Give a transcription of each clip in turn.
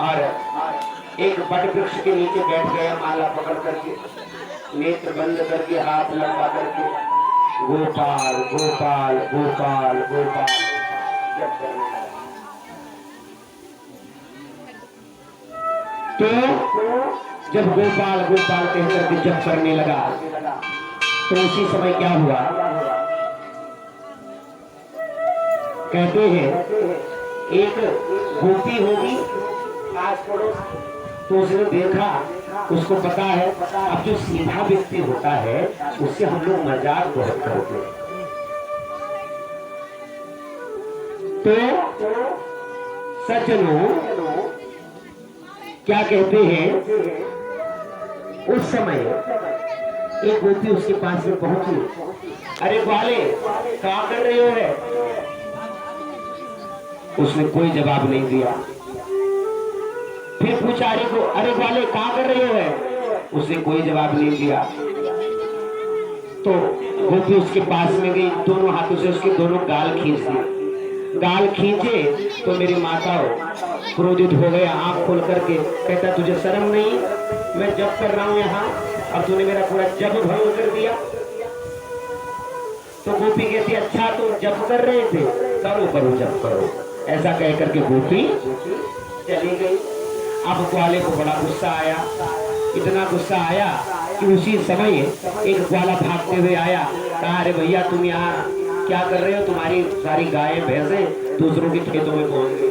और एक बट वृक्ष के नीचे बैठ गया माला पकड़ करके, नेत्र बंद करके, हाथ लंबा करके, गोपाल गोपाल गोपाल गोपाल जप करने लगा। तो जब गोपाल गोपाल कहकर के जप करने लगा तो उसी समय क्या हुआ, कहते हैं एक गोपी होगी आस पड़ोस, तो उसने देखा, उसको पता है अब जो सीधा व्यक्ति होता है उससे हम लोग मजाक बहुत करते हैं। तो सज्जनों क्या कहते हैं, उस समय एक गोपी उसके पास में पहुंची, अरे ग्वाले क्या कर रहे हो है? उसने कोई जवाब नहीं दिया। फिर पूछा, अरे ग्वाले क्या कर रहे हो है? उसने कोई जवाब नहीं दिया। तो गोपी उसके पास में गई, दोनों हाथों से उसके दोनों गाल खींच दिए। गाल खींचे तो मेरी माता क्रोधित हो गया, आंख खोल करके कहता, तुझे शर्म नहीं? मैं जप कर रहा हूं यहाँ और तूने मेरा पूरा जप भंग कर दिया। तो गोपी कहती, अच्छा तुम जप कर रहे थे, करो करो जप करो। ऐसा कह करके गोपी चली गई। अब ग्वाले को बड़ा गुस्सा आया, इतना गुस्सा आया कि उसी समय एक ग्वाला भागते हुए आया, कहा, अरे भैया तुम यहाँ क्या कर रहे हो? तुम्हारी सारी गायें भैंसें दूसरों के खेतों में पहुंच गई।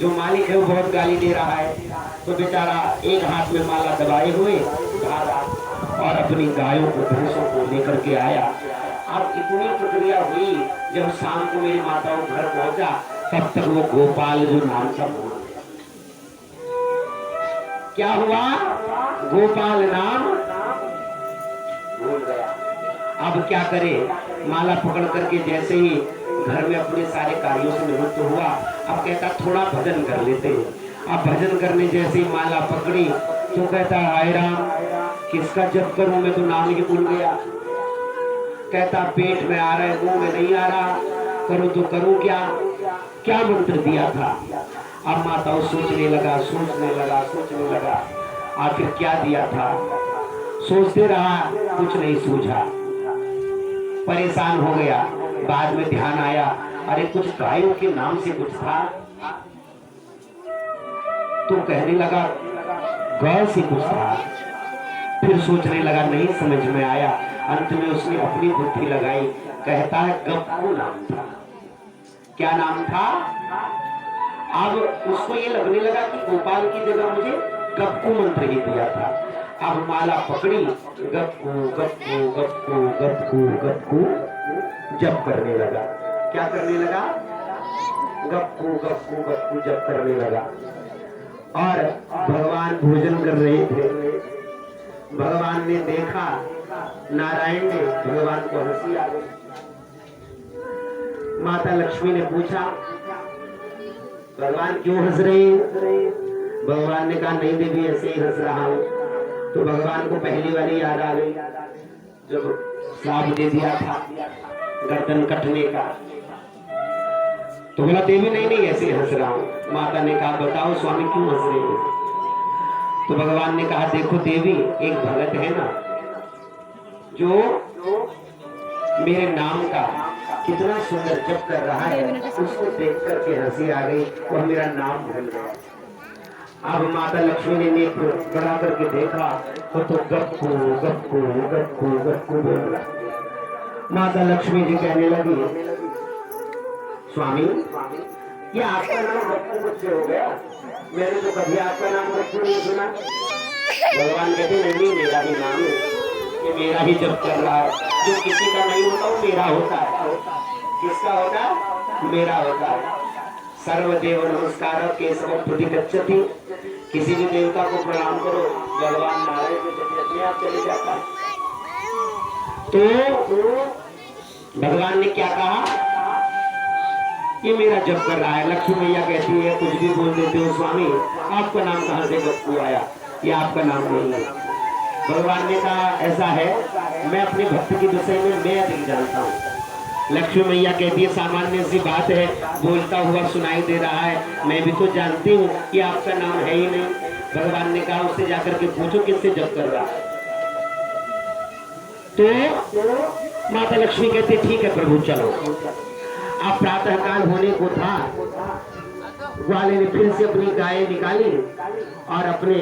जो मालिक है वो बहुत गाली दे रहा है, तो बेचारा एक हाथ में माला दबाए हुए भागा और अपनी गायों को भैंसों को लेकर के आया। अब इतनी प्रक्रिया हुई, जब शाम को मेरी माता घर पहुंचा तब तक वो गोपाल जो नाम का भूल गया। क्या हुआ? गोपाल नाम भूल गया। अब क्या करे? माला पकड़ करके जैसे ही घर में अपने सारे कार्यों से निवृत्त हुआ, अब कहता थोड़ा भजन कर लेते हैं। अब भजन करने जैसे ही माला पकड़ी तो कहता, हाय राम किसका जप करूं, मैं तो नाम ही भूल गया। कहता पेट में आ रहा है, मुंह में नहीं आ रहा, करूं तो करूं क्या? क्या मंत्र दिया था? अब माता सोचने लगा सोचने लगा सोचने लगा, आखिर क्या दिया था? सोचते रहा, कुछ नहीं सूझा, परेशान हो गया। बाद में ध्यान आया, अरे कुछ गायों के नाम से कुछ था। तो कहने लगा गाय से कुछ था। फिर सोचने लगा, नहीं समझ में आया। अंत में उसने अपनी बुद्धि लगाई, कहता है गप्पू नाम था। क्या नाम था? अब उसको ये लगने लगा कि गोपाल की जगह मुझे गप्पू मंत्र ही दिया था। अब माला पकड़ी, गप्पू गप्पू गप्पू गप्पू गप्पू जप करने लगा। क्या करने लगा? गप्पू गप्पू गप्पू जप करने लगा। और भगवान भोजन कर रहे थे। भगवान ने देखा, नारायण ने, भगवान को हंसी आ गई। माता लक्ष्मी ने पूछा, भगवान क्यों हंस रहे हैं? भगवान ने कहा, नहीं देवी ऐसे ही हंस रहा हूं। तो भगवान को पहली वाली याद आ गई, जब श्राप दे दिया था गर्दन कटने का। तो बोला, देवी नहीं नहीं ऐसे हंस रहा हूं। माता ने कहा, बताओ स्वामी क्यों हंस रहे हैं? तो भगवान ने कहा, देखो देवी, एक भगत है ना जो मेरे नाम का कितना सुंदर जप कर रहा है, उसको देख करके हंसी आ गई, वह मेरा नाम भूल गया। अब माता लक्ष्मी ने नेत्र बढ़ा करके देखा तो गप्पू गप्पू गप्पू गप्पू बोल रहा। माता लक्ष्मी जी कहने लगी, स्वामी ये आपका नाम गप्पू मुझसे हो गया, मैंने तो कभी आपका नाम गप्पू नहीं सुना। भगवान कहते, नहीं मेरा ही नाम है, ये मेरा ही जप कर रहा है। जो किसी का नहीं होता वो मेरा होता है। किसका होता है? मेरा होता है। सर्वदेव नमस्कार केशव प्रतिगच्छति, किसी भी देवता को प्रणाम करो, भगवान नारायण के प्रति अपने आप चले जाता है। तो भगवान ने क्या कहा? ये मेरा जप कर रहा है। लक्ष्मी मैया कहती है, कुछ भी बोल देते हो स्वामी, आपका नाम कहां से गप्पू आया? ये आपका नाम नहीं है। भगवान ने कहा, ऐसा है, मैं अपने भक्त की विषय में मैं अधिक जानता हूँ। लक्ष्मी मैया कहती है सामान्य सी बात है, बोलता हुआ सुनाई दे रहा है, मैं भी तो जानती हूँ कि आपका नाम है ही नहीं। भगवान ने कहा उससे जाकर के पूछो किससे जप कर रहा है। तो माता लक्ष्मी कहती ठीक है प्रभु चलो। अब प्रातः काल होने को था, ग्वाले ने फिर से अपनी गाय निकाली और अपने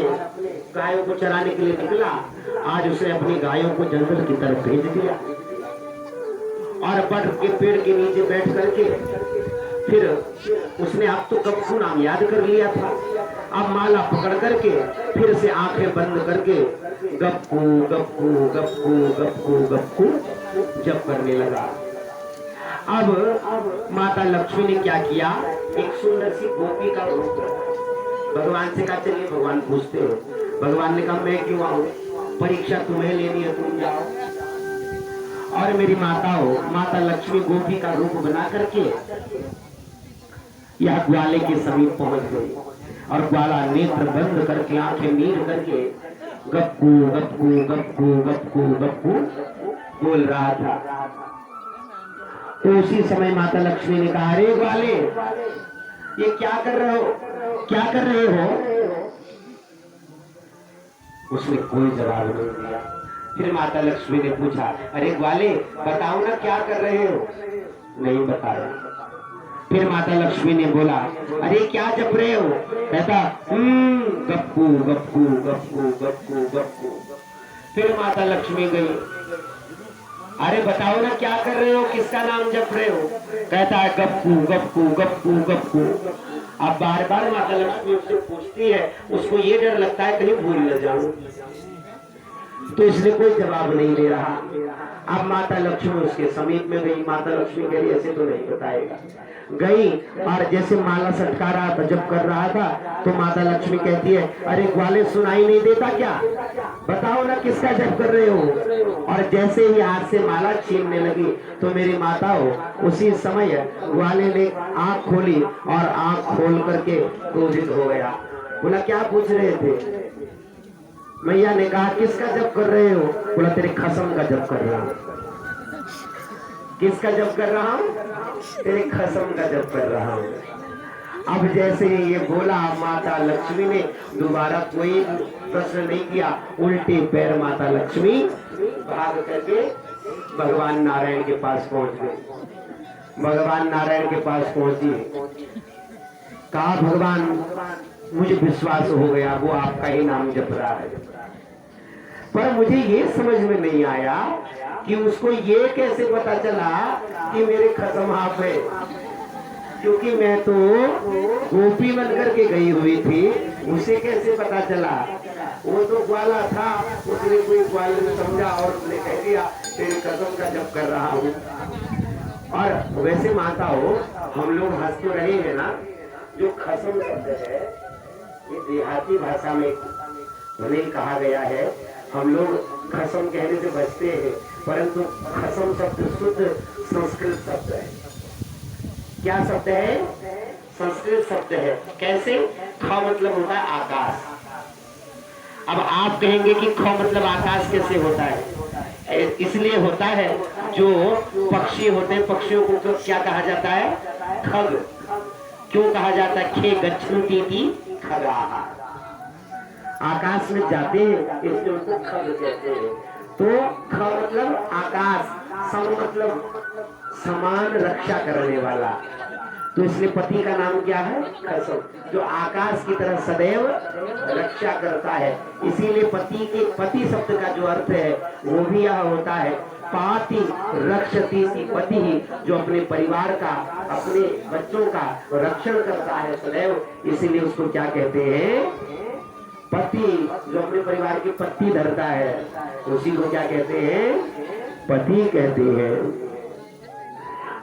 गायों को चराने के लिए निकला। आज उसने अपनी गायों को जंगल की तरफ भेज दिया और बड़ के पेड़ के नीचे बैठ करके फिर उसने अब तो गप्पू नाम याद कर लिया था। अब माला पकड़ करके फिर से आंखें बंद करके गप्पू गप्पू गप्पू गप्पू गप्पू जप करने लगा। अब माता लक्ष्मी ने क्या किया, एक सुंदर सी गोपी का रूप भगवान से कहा चलिए भगवान पूछते हो। भगवान ने कहा मैं क्यों आऊं, परीक्षा तुम्हें लेनी है तुम जाओ। और मेरी माता हो, माता लक्ष्मी गोपी का रूप बना करके यह ग्वाले के समीप पहुंच गई और ग्वाला नेत्र बंद करके आंखें मीर करके गप्पू गप्पू गप्पू गप्पू गप्पू बोल रहा था। तो उसी समय माता लक्ष्मी ने कहा अरे ग्वाले ये क्या कर रहे हो, क्या कर रहे हो। उसने कोई जवाब नहीं दिया। फिर माता लक्ष्मी ने पूछा अरे ग्वाले बताओ ना क्या कर रहे हो। नहीं बताया। फिर माता लक्ष्मी ने बोला अरे क्या जप रहे हो। कहता गप्पू गप्पू गप्पू गप्पू गप्पू। फिर माता लक्ष्मी गई, अरे बताओ ना क्या कर रहे हो, किसका नाम जप रहे हो। कहता है गप्पू गप्पू गप्पू गप्पू। अब बार बार माता लक्ष्मी उससे पूछती है, उसको ये डर लगता है कहीं भूल न जाऊं, तो इसलिए कोई जवाब नहीं दे रहा। अब माता लक्ष्मी उसके समीप में गई। माता लक्ष्मी कह रही ऐसे तो नहीं बताएगा। गई और जैसे माला सटका रहा था, जब कर रहा था, तो माता लक्ष्मी कहती है अरे ग्वाले सुनाई नहीं देता क्या, बताओ ना किसका जप कर रहे हो। और जैसे ही हाथ से माला छीनने लगी तो मेरी माता हो, उसी समय ग्वाले ने आंख खोली और आंख खोल करके क्रोधित हो गया। बोला क्या पूछ रहे थे। मैया ने कहा किसका जप कर रहे हो। बोला तेरे खसम का जप कर रहा हूं। किसका जप कर रहा हूं, तेरे खसम का जप कर रहा हूं। अब जैसे ये बोला, माता लक्ष्मी ने दोबारा कोई प्रश्न नहीं किया, उल्टे पैर माता लक्ष्मी भाग करके भगवान नारायण के पास पहुंच गई। भगवान नारायण के पास पहुंची, कहा भगवान मुझे विश्वास हो गया वो आपका ही नाम जप रहा है, पर मुझे ये समझ में नहीं आया कि उसको ये कैसे पता चला कि मेरे खसम हाथ है, क्योंकि मैं तो गोपी बनकर के गई हुई थी, उसे कैसे पता चला। वो तो ग्वाला था, उसने कोई ग्वाले ने समझा और उसने कह दिया तेरे कसम का जप कर रहा हूँ। और वैसे माता हो, हम लोग हंस तो रहे हैं ना, जो खसम शब्द है ये देहाती भाषा में भले ही कहा गया है, हम लोग खसम कहने से बचते हैं, परंतु खसम शब्द शुद्ध संस्कृत शब्द है। क्या शब्द है, संस्कृत शब्द है। कैसे, ख मतलब होता है आकाश। अब आप कहेंगे कि ख मतलब आकाश कैसे होता है, इसलिए होता है जो पक्षी होते हैं, पक्षियों को क्या कहा जाता है, खग। क्यों कहा जाता है, खे गच्छन्ति इति खगाः, आकाश में जाते हैं इसलिए उनको खग कहते हैं। तो ख मतलब आकाश, सम मतलब समान रक्षा करने वाला, तो इसलिए पति का नाम क्या है, खसम, जो आकाश की तरह सदैव रक्षा करता है। इसीलिए पति के, पति शब्द का जो अर्थ है वो भी यह होता है पाति रक्षति पति, जो अपने परिवार का, अपने बच्चों का रक्षण करता है सदैव, इसीलिए उसको क्या कहते हैं, पति। जो अपने परिवार की पत्ती धरता है उसी को क्या कहते हैं, पति कहते हैं।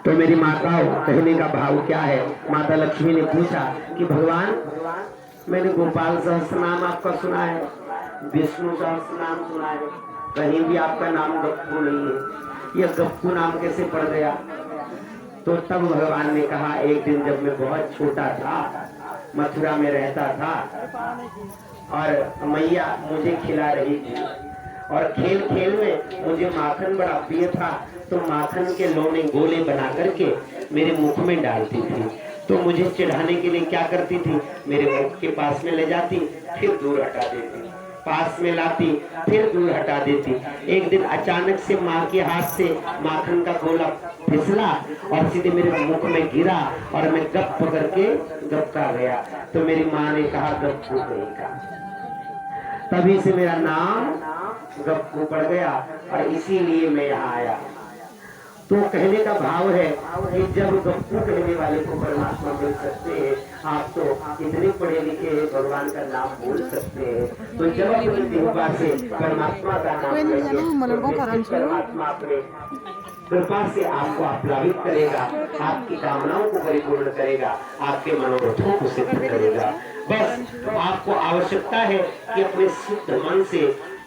तो मेरी माता कहने का भाव क्या है, माता लक्ष्मी ने पूछा कि भगवान मैंने गोपाल सहस्त्र नाम आपका सुना है, विष्णु सहस्त्र नाम सुना है, कहीं भी आपका नाम गप्पू नहीं है, यह गप्पू नाम कैसे पड़ गया। तो तब भगवान ने कहा, एक दिन जब मैं बहुत छोटा था, मथुरा में रहता था और मैया मुझे खिला रही थी और खेल खेल में मुझे माखन बड़ा प्रिय था, तो माखन के लोने गोले बना करके मेरे मुख में डालती थी। तो मुझे चिढ़ाने के लिए क्या करती थी, मेरे मुख के पास में ले जाती, फिर दूर हटा देती, पास में लाती, फिर दूर हटा देती। एक दिन अचानक से माँ के हाथ से माखन का गोला फिसला और सीधे मेरे मुख में गिरा और मैं गप पकड़ के गपका गया। तो मेरी माँ ने कहा गप्पू कहेगा। तभी से मेरा नाम गप्पू पड़ गया और इसीलिए मैं यहाँ आया। तो कहने का भाव है कि जब गप्पू कहने वाले को परमात्मा मिल सकते हैं, आप तो इतने पढ़े लिखे हैं, भगवान का नाम बोल सकते हैं, तो जब अपनी कृपा से परमात्मा का नाम लेंगे तो परमात्मा अपने कृपा से आपको आप्लावित करेगा, आपकी कामनाओं को परिपूर्ण करेगा, आपके मनोरथों को सिद्ध करेगा। बस आपको आवश्यकता है कि अपने शुद्ध मन से,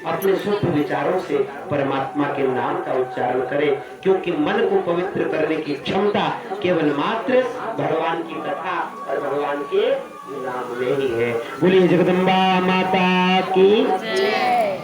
अपने शुद्ध विचारों से परमात्मा के नाम का उच्चारण करें, क्योंकि मन को पवित्र करने की क्षमता केवल मात्र भगवान की कथा और भगवान के नाम में ही है। बोलिए जगदम्बा माता की जय।